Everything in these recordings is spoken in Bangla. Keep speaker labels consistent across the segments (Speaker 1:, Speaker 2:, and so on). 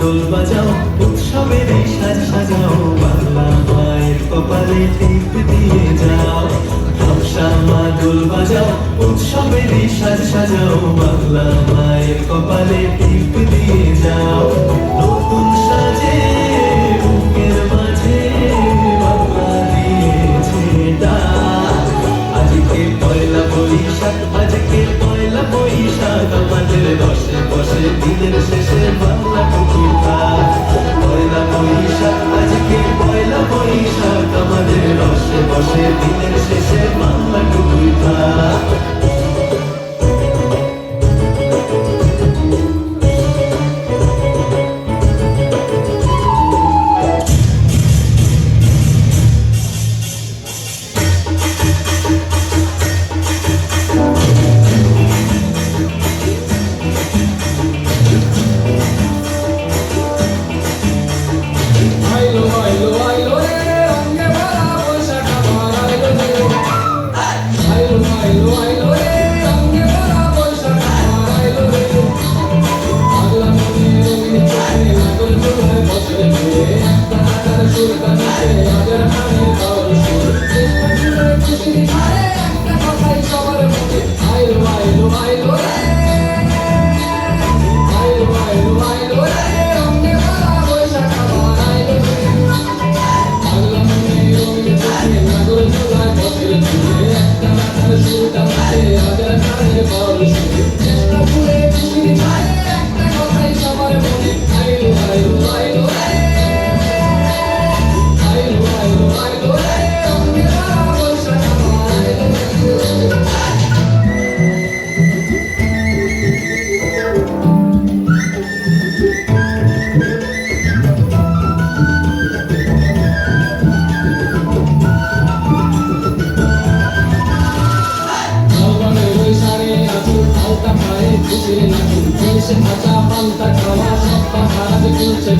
Speaker 1: দোল বাজাও উৎসবের এই সাজ সাজাও বাংলা মায়ের কপালে টিপ দিয়ে যাও হামশামা দোল বাজাও উৎসবের এই সাজ সাজাও বাংলা মায়ের কপালে টিপ দিয়ে যাও নতুন সাজে বুকের মাঝে বাংলা দিয়েছে ডাক আজকে পয়লা বৈশাখ আজকে পয়লা বৈশাখ আমাদের বসে বসে দিনের শেষে বাংলা টুকুই থাক পয়লা বৈশাখ আজকে পয়লা বৈশাখ আমাদের বসে বসে দিনের শেষে বাংলা টুকুই থাক ভাজা পান্তা খাওয়া সপ্তাহ সারা যে চলছে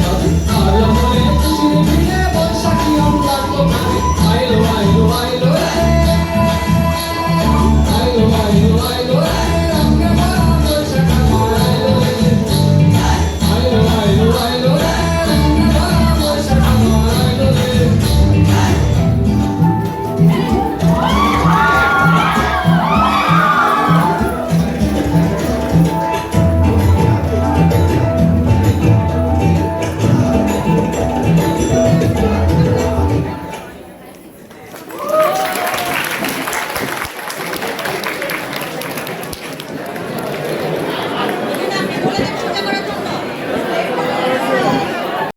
Speaker 1: আর মনে খুশি মিলে বৈশাখী আমরা